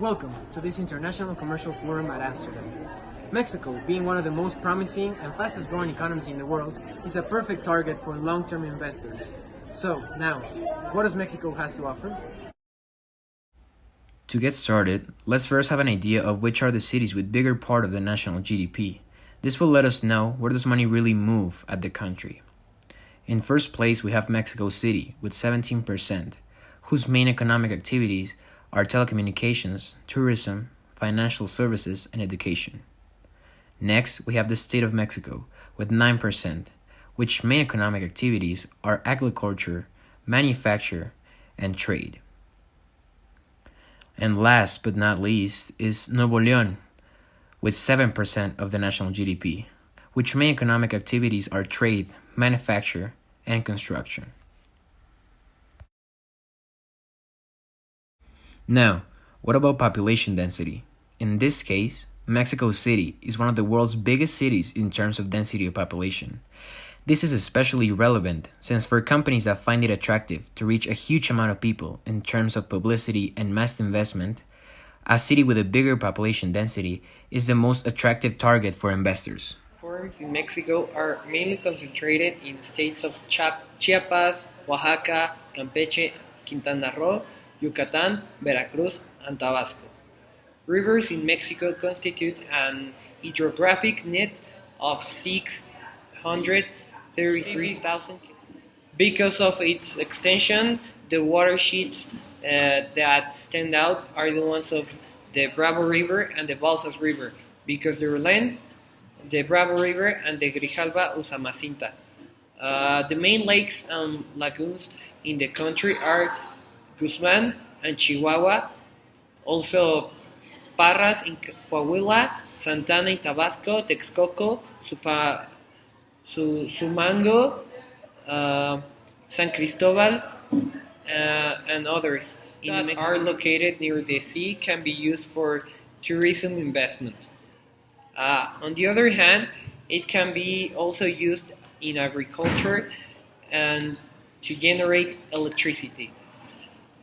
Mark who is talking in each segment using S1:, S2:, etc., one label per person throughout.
S1: Welcome to this International Commercial Forum at Amsterdam. Mexico, being one of the most promising and fastest growing economies in the world, is a perfect target for long-term investors. So, now, what does Mexico has to offer?
S2: To get started, let's first have an idea of which are the cities with bigger part of the national GDP. This will let us know where does money really move at the country. In first place, we have Mexico City with 17%, whose main economic activities are telecommunications, tourism, financial services, and education. Next, we have the State of Mexico with 9%, which main economic activities are agriculture, manufacture, and trade. And last but not least is Nuevo León with 7% of the national GDP, which main economic activities are trade, manufacture, and construction. Now, what about population density? In this case, Mexico City is one of the world's biggest cities in terms of density of population. This is especially relevant since for companies that find it attractive to reach a huge amount of people in terms of publicity and mass investment, a city with a bigger population density is the most attractive target for investors.
S3: Forums in Mexico are mainly concentrated in states of Chiapas, Oaxaca, Campeche, Quintana Roo, Yucatan, Veracruz, and Tabasco. Rivers in Mexico constitute an hydrographic net of 633,000 km. Because of its extension, the watersheds that stand out are the ones of the Bravo River and the Balsas River, because their length, the Bravo River and the Grijalba Usumacinta. The main lakes and lagoons in the country are Guzman and Chihuahua, also Parras in Coahuila, Santana in Tabasco, Texcoco, Sumango, San Cristobal, and others that are located near the sea can be used for tourism investment. On the other hand, it can be also used in agriculture and to generate electricity.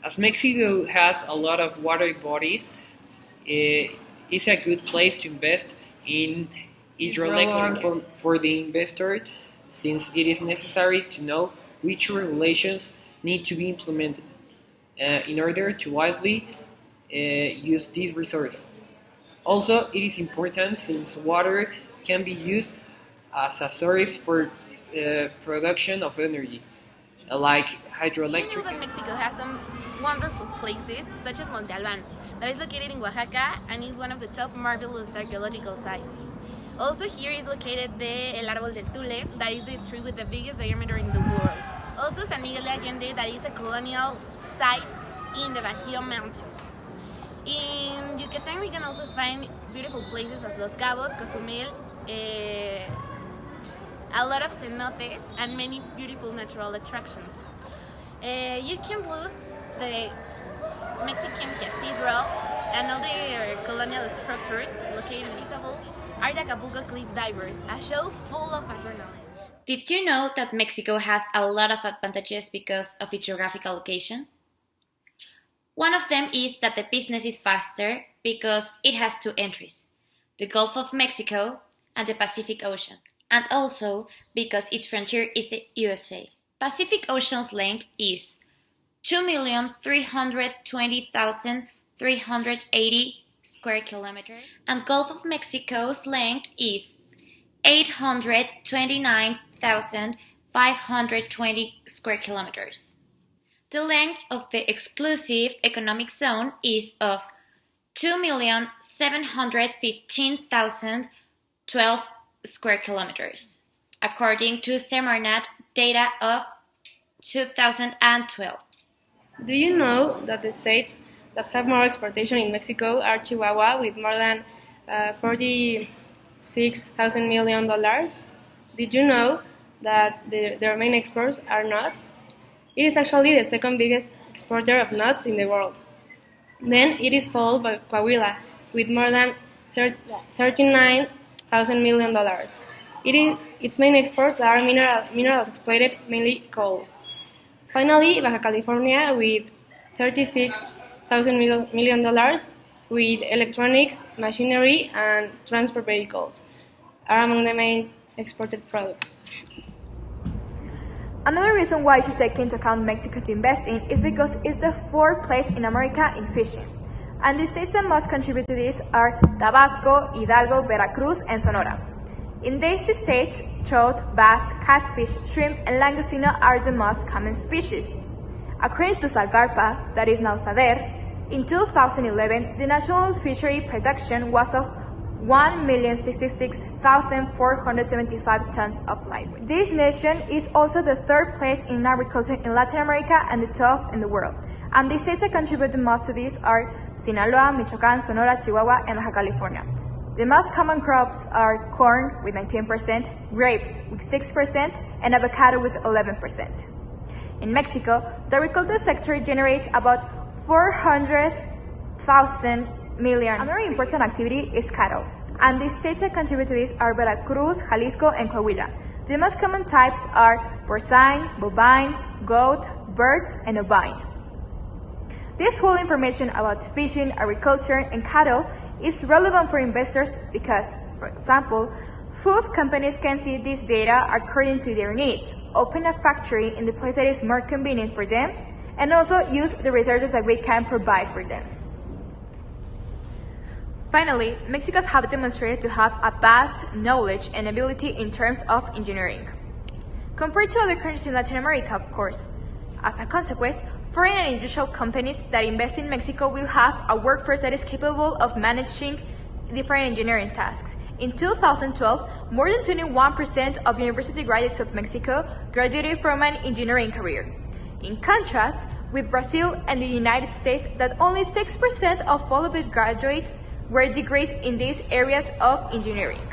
S3: As Mexico has a lot of water bodies, it's a good place to invest in hydroelectric for the investor, since it is necessary to know which regulations need to be implemented in order to wisely use this resource. Also, it is important since water can be used as a source for production of energy, like hydroelectric.
S4: You know that Mexico has some wonderful places, such as Monte Albán, that is located in Oaxaca and is one of the top marvelous archaeological sites. Also here is located the El Árbol del Tule, that is the tree with the biggest diameter in the world. Also San Miguel de Allende, that is a colonial site in the Bajío Mountains. In Yucatan we can also find beautiful places as Los Cabos, Cozumel, a lot of cenotes and many beautiful natural attractions. You can lose the Mexican Cathedral and all the colonial structures located in visible are the Acapulco Cliff Divers, a show full of adrenaline.
S5: Did you know that Mexico has a lot of advantages because of its geographical location? One of them is that the business is faster because it has two entries, the Gulf of Mexico and the Pacific Ocean, and also because its frontier is the USA. Pacific Ocean's length is 2,320,380 square kilometers, and Gulf of Mexico's length is 829,520 square kilometers. The length of the exclusive economic zone is of 2,715,012 square kilometers, according to Semarnat data of 2012.
S6: Do you know that the states that have more exportation in Mexico are Chihuahua with more than $46,000 million? Did you know that their main exports are nuts? It is actually the second biggest exporter of nuts in the world. Then it is followed by Coahuila with more than $39,000 million. Its main exports are minerals exploited, mainly coal. Finally, Baja California with $36,000 million with electronics, machinery, and transport vehicles are among the main exported products.
S7: Another reason why you should take into account Mexico to invest in is because it's the fourth place in America in fishing. And the states that most contribute to this are Tabasco, Hidalgo, Veracruz, and Sonora. In these states, trout, bass, catfish, shrimp, and langostino are the most common species. According to Salgarpa, that is now SADER, in 2011, the national fishery production was of 1,066,475 tons of live weight. This nation is also the third place in agriculture in Latin America and the 12th in the world. And the states that contribute the most to this are Sinaloa, Michoacán, Sonora, Chihuahua, and Baja California. The most common crops are corn with 19%, grapes with 6%, and avocado with 11%. In Mexico, the agriculture sector generates about 400,000 million. Another important activity is cattle, and the states that contribute to this are Veracruz, Jalisco, and Coahuila. The most common types are porcine, bovine, goat, birds, and ovine. This whole information about fishing, agriculture, and cattle is relevant for investors because, for example, food companies can see this data according to their needs, open a factory in the place that is more convenient for them, and also use the resources that we can provide for them. Finally, Mexicans have demonstrated to have a vast knowledge and ability in terms of engineering. Compared to other countries in Latin America, of course. As a consequence, foreign and industrial companies that invest in Mexico will have a workforce that is capable of managing different engineering tasks. In 2012, more than 21% of university graduates of Mexico graduated from an engineering career. In contrast, with Brazil and the United States, that only 6% of all of its graduates were degrees in these areas of engineering.